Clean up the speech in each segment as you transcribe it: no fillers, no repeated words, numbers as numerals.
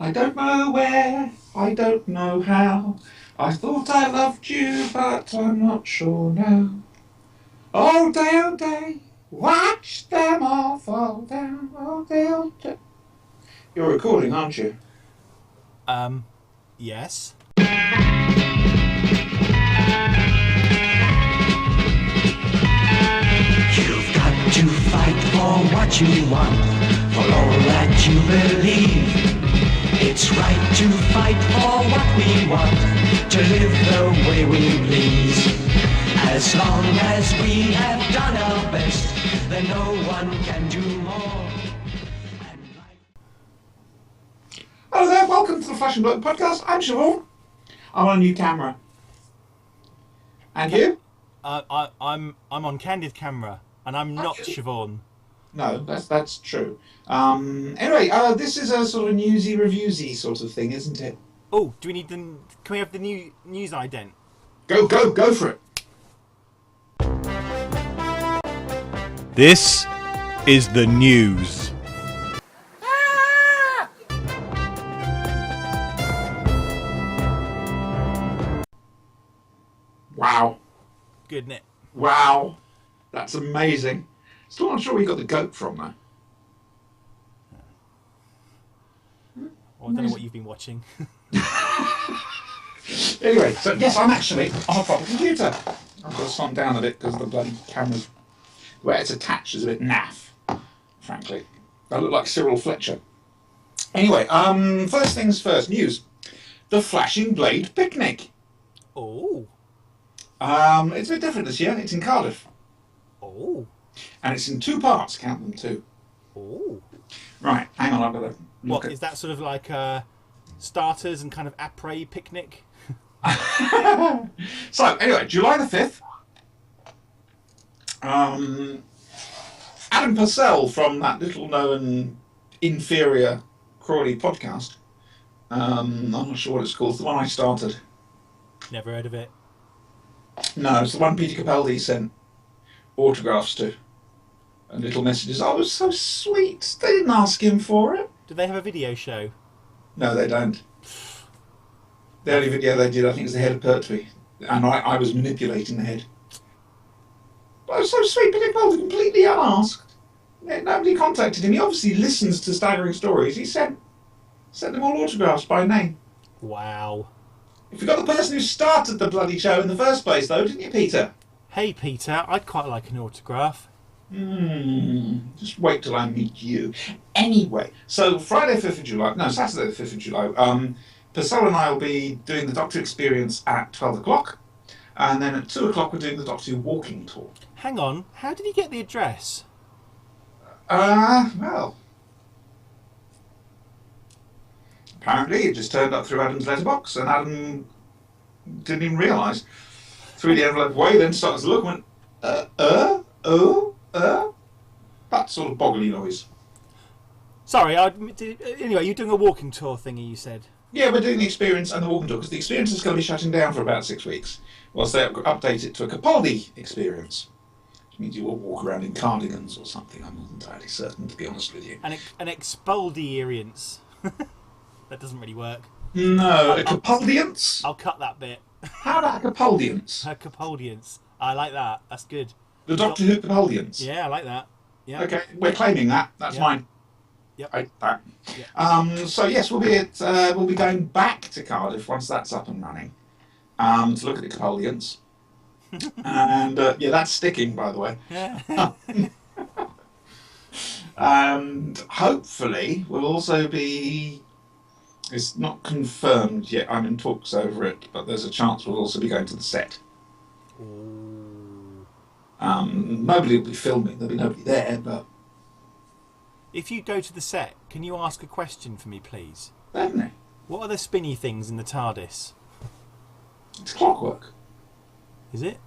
I don't know where, I don't know how. I thought I loved you, but I'm not sure now. All day, watch them all fall down. All day. You're recording, aren't you? Yes. You've got to fight for what you want, for all that you believe. It's right to fight for what we want, to live the way we please. As long as we have done our best, then no one can do more. Hello there, welcome to the Flash and Bloke podcast. I'm Siobhan. I'm on a new camera. And you? I'm on candid camera, and I'm not Okay. Siobhan. No, that's true. Anyway, this is a sort of newsy reviewsy sort of thing, isn't it? Oh, do we need the? Can we have the new news ident? Go for it. This is the news. Wow. Good, isn't it? Wow. That's amazing. Still not sure where you got the goat from, though. Well, I don't know what you've been watching. Anyway, so yes, I'm actually on a proper computer. I've got to slow down a bit because the bloody camera's where it's attached is a bit naff, frankly. I look like Cyril Fletcher. Anyway, first things first, news. The Flashing Blade Picnic. Oh. It's a bit different this year. It's in Cardiff. Oh. And it's in two parts, count them two. Oh. Right, hang on, I've got to look What is that sort of like starters and kind of après picnic? So, anyway, July the 5th, Adam Purcell from that little-known inferior Crawley podcast, I'm not sure what it's called, it's the one I started. Never heard of it. No, it's the one Peter Capaldi sent autographs to and little messages. Oh, it was so sweet. They didn't ask him for it. Do they have a video show? No, they don't. The only video they did, I think, was the head of Pertwee. And I was manipulating the head. But it was so sweet. Peter Capaldi completely unasked. Nobody contacted him. He obviously listens to Staggering Stories. He sent them all autographs by name. Wow. You forgot the person who started the bloody show in the first place, though, didn't you, Peter? Hey, Peter, I'd quite like an autograph. Just wait till I meet you. Anyway, so Saturday the 5th of July, Purcell and I will be doing the Doctor Experience at 12 o'clock, and then at 2 o'clock we're doing the Doctor Who walking tour. Hang on, how did he get the address? Well, apparently it just turned up through Adam's letterbox, and Adam didn't even realise. Threw the envelope away, then started to look and went, that sort of boggly noise. Sorry, anyway, you're doing a walking tour thingy, you said. Yeah, we're doing the Experience and the walking tour, because the Experience is going to be shutting down for about 6 weeks, whilst they update it to a Capaldi Experience. Which means you will walk around in cardigans or something, I'm not entirely certain, to be honest with you. An expuldience. That doesn't really work. No, a Capaldiance? I'll cut that bit. How about a Capaldiance? A Capaldiance. I like that. That's good. The Doctor Who Capaldiance? Yeah, I like that. Yeah. Okay, we're claiming that. That's Yep. mine. Yep. That. So yes, we'll be going back to Cardiff once that's up and running, to look at the Capaldians. And yeah, that's sticking, by the way. And hopefully we'll also be. It's not confirmed yet. I'm in talks over it, but there's a chance we'll also be going to the set. Ooh. Nobody will be filming. There'll be nobody there, but If you go to the set, can you ask a question for me, please? certainly. What are the spinny things in the TARDIS? It's clockwork. Is it?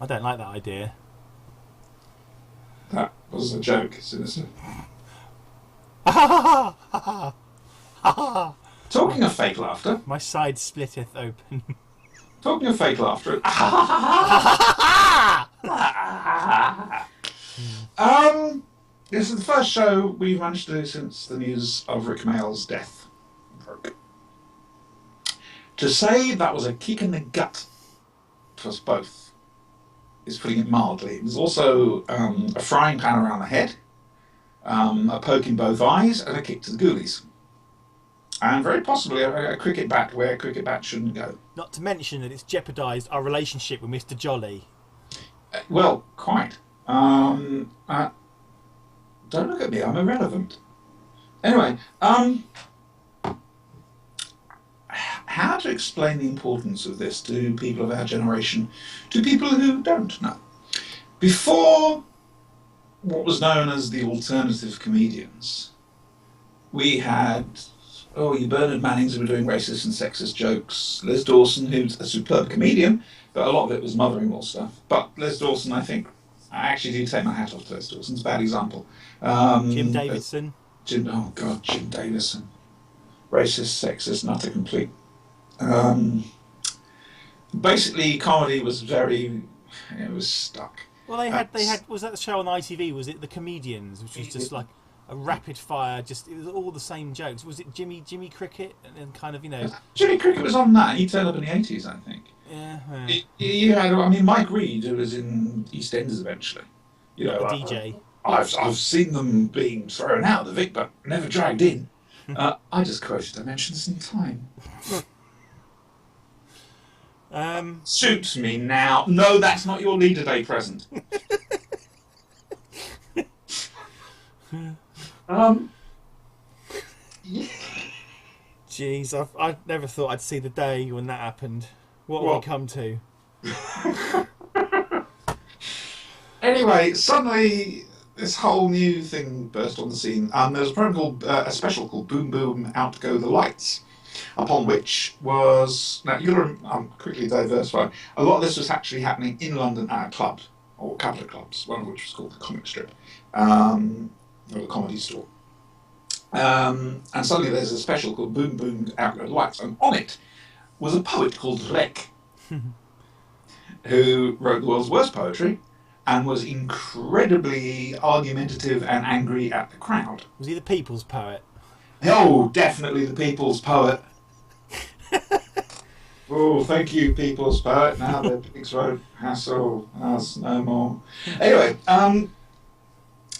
I don't like that idea. That was a joke, isn't it? Talking of fake laughter. My side splitteth open. Talking of fake laughter. This is the first show we've managed to do since the news of Rik Mayall's death To say that was a kick in the gut to us both is putting it mildly. It was also a frying pan around the head, a poke in both eyes, and a kick to the ghoulies. And very possibly a cricket bat where a cricket bat shouldn't go. Not to mention that it's jeopardised our relationship with Mr. Jolly. Well, quite. Don't look at me, I'm irrelevant. Anyway, how to explain the importance of this to people of our generation, to people who don't know? Before what was known as the alternative comedians, we had, your Bernard Mannings who were doing racist and sexist jokes, Liz Dawson, who's a superb comedian, but a lot of it was mother-in-law stuff. But Liz Dawson, I think, I actually do take my hat off to Liz Dawson, it's a bad example. Jim Davidson. Jim Davidson. Racist, sexist, and utter complete. Basically, comedy was it was stuck. Well, they had. Was that the show on ITV? Was it The Comedians, which was just like a rapid fire? It was all the same jokes. Was it Jimmy Cricket and kind of Jimmy Cricket was on that. He turned up in the 80s, I think. Yeah. You had, Mike Reed, who was in EastEnders eventually. A DJ. I've seen them being thrown out of the Vic, but never dragged in. I just quoted Dimensions in Time. Suits me now. No, that's not your Leader Day present. Jeez, I never thought I'd see the day when that happened. What have we come to? Anyway, suddenly this whole new thing burst on the scene. There was a program called, a special called Boom Boom Out Go the Lights, upon which was, now I'm quickly diversifying, a lot of this was actually happening in London at a club, or a couple of clubs, one of which was called the Comic Strip, or the Comedy Store. And suddenly there's a special called Boom Boom Out Go the Lights, and on it was a poet called Rik, who wrote the world's worst poetry, and was incredibly argumentative and angry at the crowd. Was he the people's poet? Oh, definitely the people's poet. Oh, thank you, people's poet. Now the pigs won't hassle us no more. Anyway,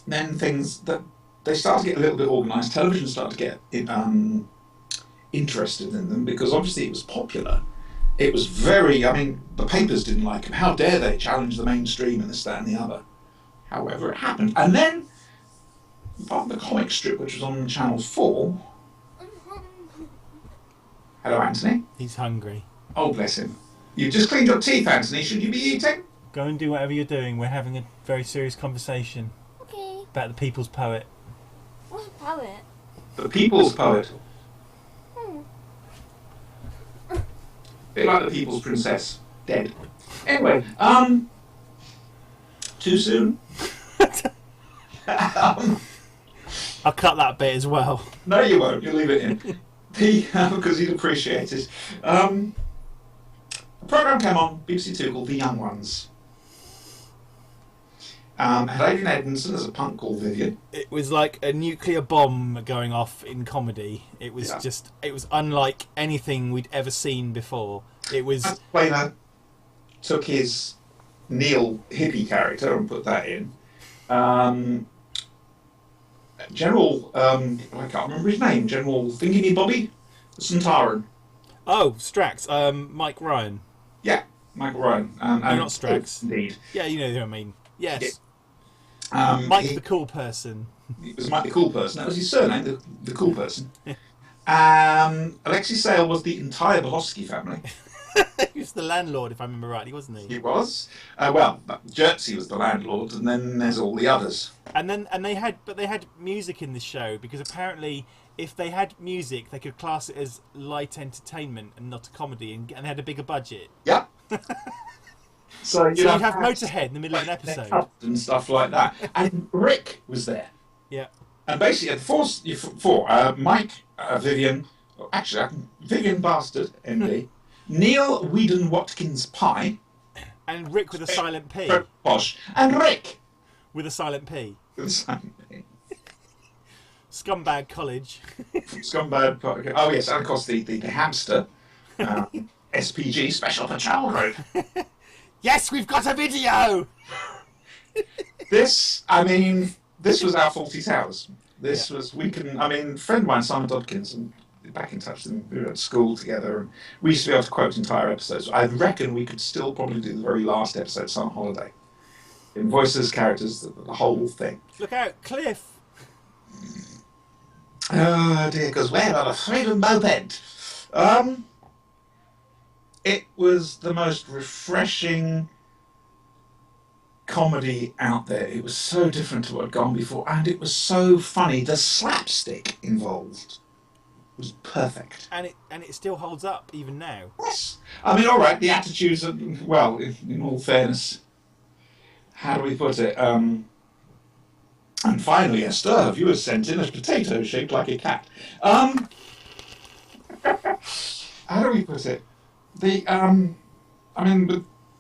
then things that they started to get a little bit organised. Television started to get interested in them because obviously it was popular. It was very, the papers didn't like him. How dare they challenge the mainstream and this, that and the other. However, it happened. And then, part of the Comic Strip, which was on Channel 4... Hello, Anthony. He's hungry. Oh, bless him. You've just cleaned your teeth, Anthony. Should you be eating? Go and do whatever you're doing. We're having a very serious conversation. Okay. About the people's poet. What's a poet? The people's poet. A bit like the people's princess. Dead. Anyway, too soon? I'll cut that bit as well. No, you won't. You'll leave it in. Because you'd appreciate it. A programme came on BBC Two called The Young Ones. Had Adrian Edmondson as a punk called Vivian. It was like a nuclear bomb going off in comedy. It was it was unlike anything we'd ever seen before. It was... Plainer took his Neil hippie character and put that in. General, I can't remember his name, General Thingy Bobby Centauran. Oh, Strax, Mike Ryan. Yeah, Michael Ryan. No, not Strax. Indeed. Yeah, you know who I mean. Yes. Yeah. Mike the Cool Person. It was Mike the Cool Person. That was his surname, the Cool Person. Alexei Sale was the entire Bolosky family. He was the landlord, if I remember rightly, wasn't he? He was. Jerzy was the landlord, and then there's all the others. And they had music in the show because apparently, if they had music, they could class it as light entertainment and not a comedy, and they had a bigger budget. Yeah. So you'd have Motorhead in the middle of an episode and stuff like that. And Rik was there. Yeah. And basically, four Mike, Vivian, Vivian Bastard, MD, Neil Whedon Watkins Pye, and Rik with a silent P. Posh, and Rik with a silent P. With a silent P. Scumbag College. Scumbag. Oh yes, and of course the hamster, SPG, Special Patrol Group. Yes, we've got a video. This was our Faulty Towers. This was, a friend of mine, Simon Dodkins, and back in touch with him, we were at school together, and we used to be able to quote entire episodes. I reckon we could still probably do the very last episode, Summer Holiday. In voices, characters, the whole thing. Look out, Cliff. Oh dear, because we're on a freedom moped. It was the most refreshing comedy out there. It was so different to what had gone before, and it was so funny. The slapstick involved was perfect. And it still holds up even now. Yes. All right, the attitudes are, well, in all fairness, how do we put it? And finally, Esther, you were sent in a potato shaped like a cat. How do we put it?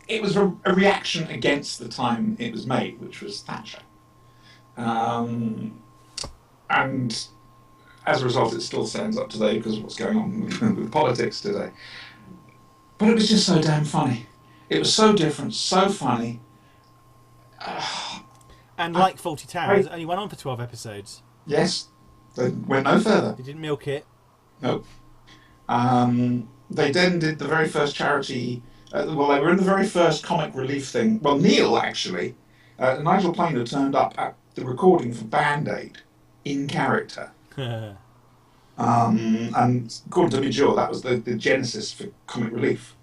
It was a reaction against the time it was made, which was Thatcher. And as a result, it still stands up today because of what's going on with politics today. But it was just so damn funny. It was so different, so funny. And like Faulty Towers, it only went on for 12 episodes. Yes, they went no further. They didn't milk it. Nope. They then did the very first charity. They were in the very first comic relief thing. Well, Neil actually, Nigel Planer turned up at the recording for Band-Aid in character. And according to Mayall, that was the genesis for comic relief.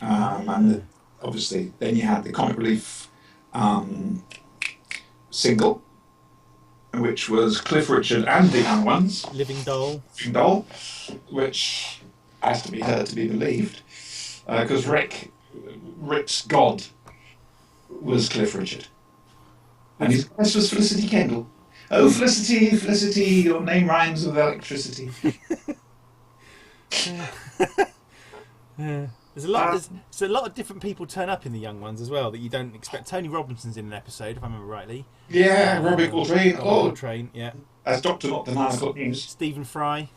Obviously, then you had the comic relief single, which was Cliff Richard and the Young Ones. Living Doll. Which has to be heard to be believed. Because Rick's god was Cliff Richard. And his voice was Felicity Kendall. Oh, Felicity, Felicity, your name rhymes with electricity. There's a lot of different people turn up in the Young Ones as well that you don't expect. Tony Robinson's in an episode, if I remember rightly. Yeah, Robbie Coltrane. Coltrane, yeah. As Doctor Not the 9 o'clock news. Stephen Fry.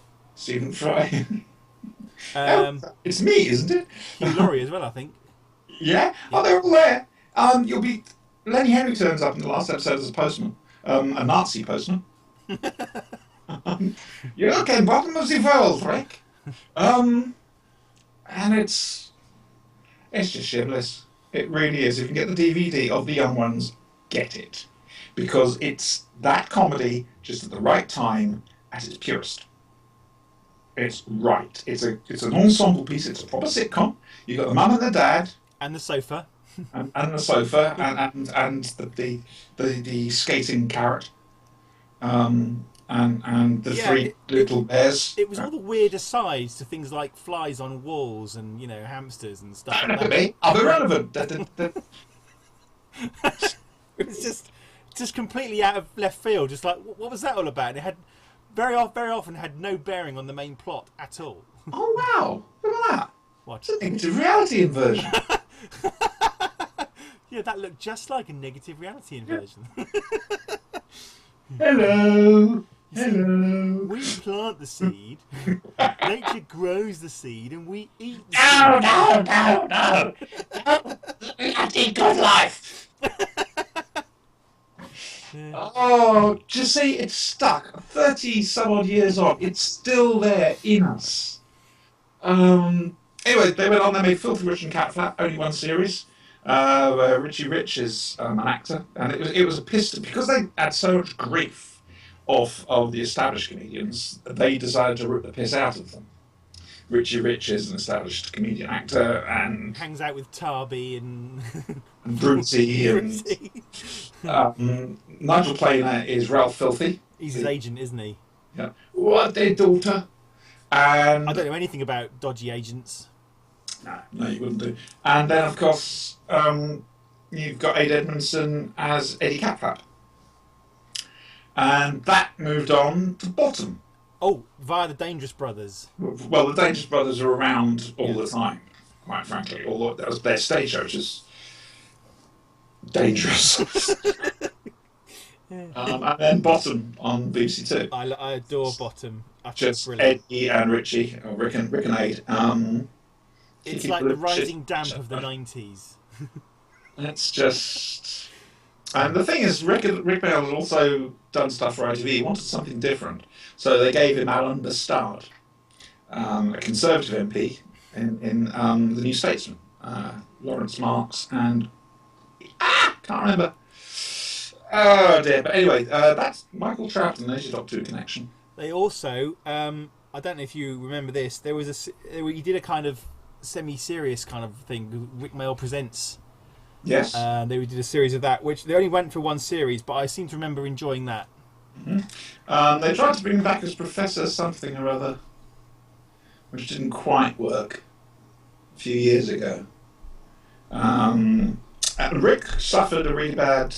It's me, isn't it? Hugh Laurie as well, I think. Yeah? Oh, they're all there. Lenny Henry turns up in the last episode as a postman. A Nazi postman. You're okay, bottom of the world, Rick. And it's just shitless. It really is. If you can get the DVD of The Young Ones, get it. Because it's that comedy just at the right time at its purest. It's right. It's an ensemble piece. It's a proper sitcom. You've got the mum and the dad. And the sofa. and the sofa and the skating carrot. And the three little bears. It was all the weird asides to things like flies on walls and, hamsters and stuff like that. I'm irrelevant. It was just completely out of left field. Just like, what was that all about? And it had very often had no bearing on the main plot at all. Oh wow! Look at that. What? It's a negative reality inversion. Yeah, that looked just like a negative reality inversion. Hello. Hello. We plant the seed, nature grows the seed, and we eat the No. Bloody good life. Oh, just see, it's stuck. 30 some odd years on, it's still there in us. Anyway, they went on. They made Filthy Rich and Cat Flap, only one series. Richie Rich is an actor, and it was a piss because they had so much grief of the established comedians. They decided to rip the piss out of them. Richie Rich is an established comedian actor and hangs out with Tarby and Brucey and Nigel Planer is Ralph Filthy. He's his agent, isn't he? Yeah. What their daughter? And I don't know anything about dodgy agents. No, you wouldn't do. And then, of course, you've got Ade Edmondson as Eddie Catflap. And that moved on to Bottom. Oh, via the Dangerous Brothers. Well, the Dangerous Brothers are around all the time, quite frankly. Although that was their stage show, which is dangerous. And then Bottom on BBC Two. I adore Bottom. utterly just brilliant. Eddie and Richie, or Rick and Aid. It's Kiki like the Bluch, rising damp of the 90s. it's just. And the thing is, Rik Mayall had also done stuff for ITV. He wanted something different, so they gave him Alan Bastard, a Conservative MP in the New Statesman, Lawrence Marks, and can't remember. Oh dear. But anyway, that's Michael Trout and there's your Doctor Who connection. They also, I don't know if you remember this, he did a kind of semi-serious kind of thing, Rik Mayall Presents. Yes. They did a series of that, which they only went for one series, but I seem to remember enjoying that. They tried to bring him back as Professor something or other, which didn't quite work a few years ago. And Rick suffered a really bad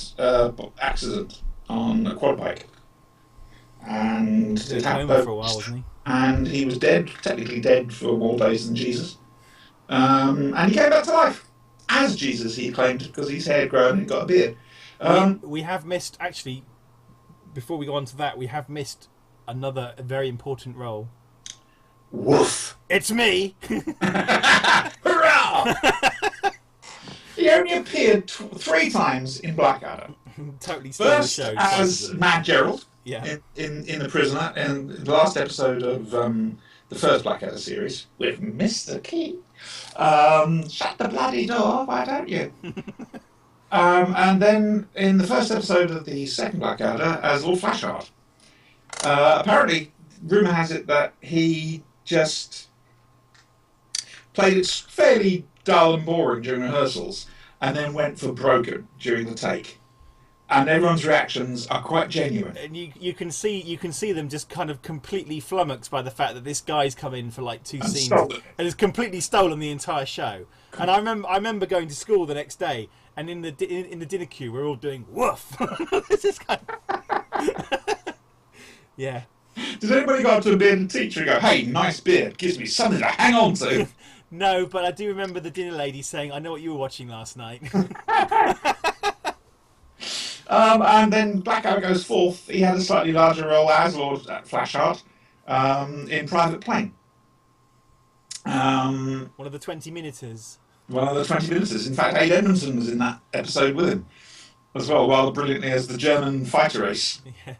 accident on a quad bike. And He was home for a while, wasn't he? And he was dead, technically dead for more days than Jesus. And he came back to life as Jesus, he claimed, because his hair had grown and he got a beard. We have missed, actually, before we go on to that, we have missed another very important role. Woof! It's me! Hurrah! He only appeared 3 times in Blackadder. Totally stole the First show. as Mad Gerald Yeah. in The Prisoner, in the last episode of the first Blackadder series, with Mr. Key. Shut the bloody door, why don't you? And then in the first episode of the second Blackadder as Lord Flashheart. Apparently, rumour has it that he just played it fairly dull and boring during rehearsals, and then went for broken during the take. And everyone's reactions are quite genuine. And you can see them just kind of completely flummoxed by the fact that this guy's come in for like 2 scenes stolen. and has completely stolen the entire show. And I remember going to school the next day, and in the dinner queue we're all doing woof. This is kind of... Yeah. Does anybody go up to a bearded teacher and go, "Hey, nice beard, gives me something to hang on to"? No, but I do remember the dinner lady saying, "I know what you were watching last night." And then Blackadder goes forth. He had a slightly larger role as Lord Flashheart in Private Plane. One of the 20-minuters. One of the 20 minuters. In fact, Aid Edmondson was in that episode with him as well, rather brilliantly as the German fighter race, Yeah.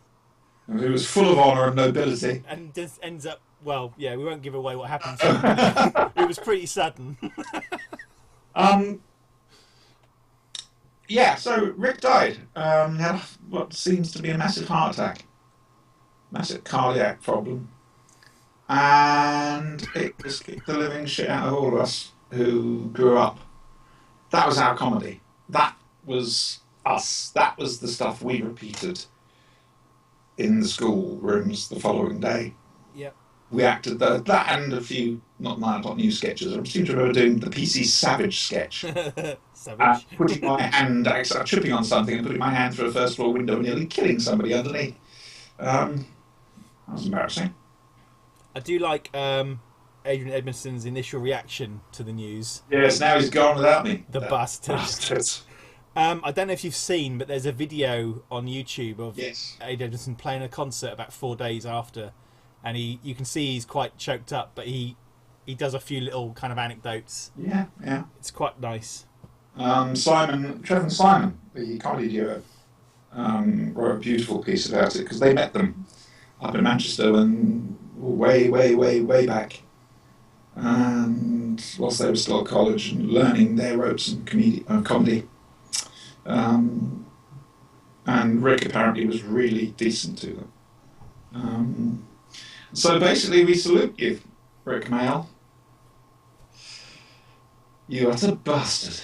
who was full of honour and nobility. And just ends up, well, yeah, we won't give away what happened. It was pretty sudden. Yeah, so Rick died. He had what seems to be a massive heart attack, massive cardiac problem, and it just kicked the living shit out of all of us who grew up. That was our comedy. That was us. That was the stuff we repeated in the school rooms the following day. Yep. We acted that and a few not new sketches. I seem to remember doing the PC Savage sketch. Savage. Putting my hand, tripping on something and putting my hand through a first floor window and nearly killing somebody underneath. That was embarrassing. I do like Adrian Edmondson's initial reaction to the news. Yes, now he's gone without me. The That bastard. bastard. I don't know if you've seen, but there's a video on YouTube of Yes. Adrian Edmondson playing a concert about 4 days after, and you can see he's quite choked up, but he does a few little kind of anecdotes. Yeah, yeah. It's quite nice. Trevor and Simon, the comedy duo, wrote a beautiful piece about it because they met them up in Manchester when way back, and whilst they were still at college and learning their ropes and comedy. And Rick apparently was really decent to them. So basically, we salute you, Rik Mayall. You utter bastard.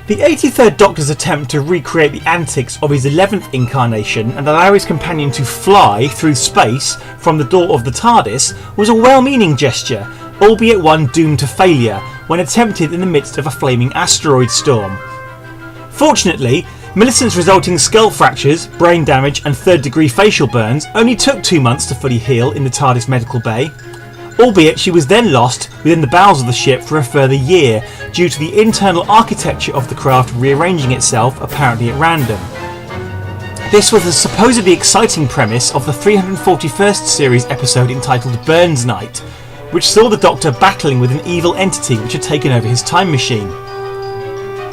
The 83rd Doctor's attempt to recreate the antics of his 11th incarnation and allow his companion to fly through space from the door of the TARDIS was a well-meaning gesture, albeit one doomed to failure when attempted in the midst of a flaming asteroid storm. Fortunately, Millicent's resulting skull fractures, brain damage and third-degree facial burns only took 2 months to fully heal in the TARDIS medical bay, albeit she was then lost within the bowels of the ship for a further year due to the internal architecture of the craft rearranging itself apparently at random. This was the supposedly exciting premise of the 341st series episode entitled Burns Night, which saw the Doctor battling with an evil entity which had taken over his time machine.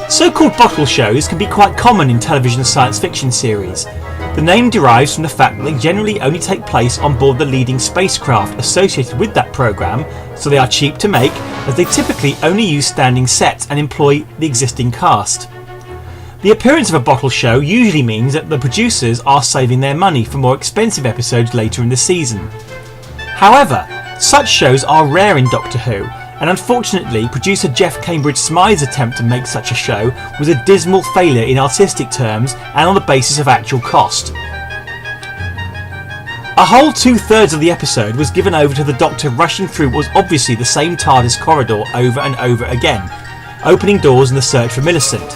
So-called bottle shows can be quite common in television science fiction series. The name derives from the fact that they generally only take place on board the leading spacecraft associated with that programme, so they are cheap to make as they typically only use standing sets and employ the existing cast. The appearance of a bottle show usually means that the producers are saving their money for more expensive episodes later in the season. However, such shows are rare in Doctor Who, and unfortunately producer Jeff Cambridge Smythe's attempt to make such a show was a dismal failure in artistic terms and on the basis of actual cost. A whole 2/3 of the episode was given over to the Doctor rushing through what was obviously the same TARDIS corridor over and over again, opening doors in the search for Millicent.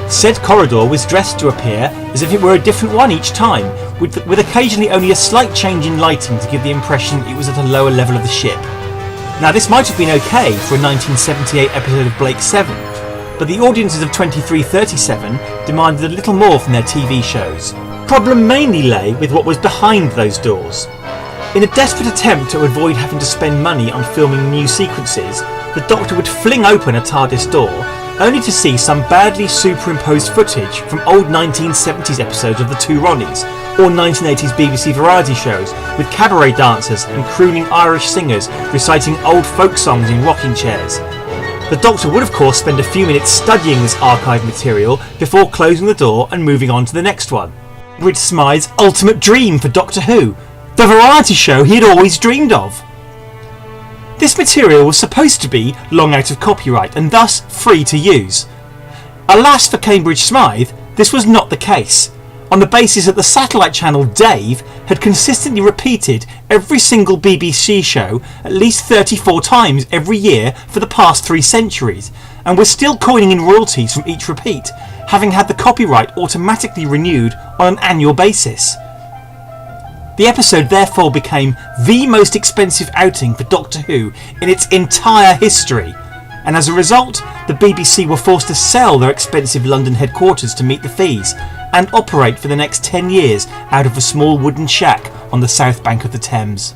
Said corridor was dressed to appear as if it were a different one each time, with occasionally only a slight change in lighting to give the impression it was at a lower level of the ship. Now this might have been okay for a 1978 episode of Blake 7, but the audiences of 2337 demanded a little more from their TV shows. Problem mainly lay with what was behind those doors. In a desperate attempt to avoid having to spend money on filming new sequences, the Doctor would fling open a TARDIS door only to see some badly superimposed footage from old 1970s episodes of The Two Ronnies or 1980s BBC variety shows with cabaret dancers and crooning Irish singers reciting old folk songs in rocking chairs. The Doctor would of course spend a few minutes studying this archive material before closing the door and moving on to the next one. Cambridge Smythe's ultimate dream for Doctor Who, the variety show he had always dreamed of. This material was supposed to be long out of copyright and thus free to use. Alas for Cambridge Smythe, this was not the case, on the basis that the satellite channel Dave had consistently repeated every single BBC show at least 34 times every year for the past 3 centuries, and was still coining in royalties from each repeat, having had the copyright automatically renewed on an annual basis. The episode therefore became the most expensive outing for Doctor Who in its entire history, and as a result, the BBC were forced to sell their expensive London headquarters to meet the fees, and operate for the next 10 years out of a small wooden shack on the south bank of the Thames.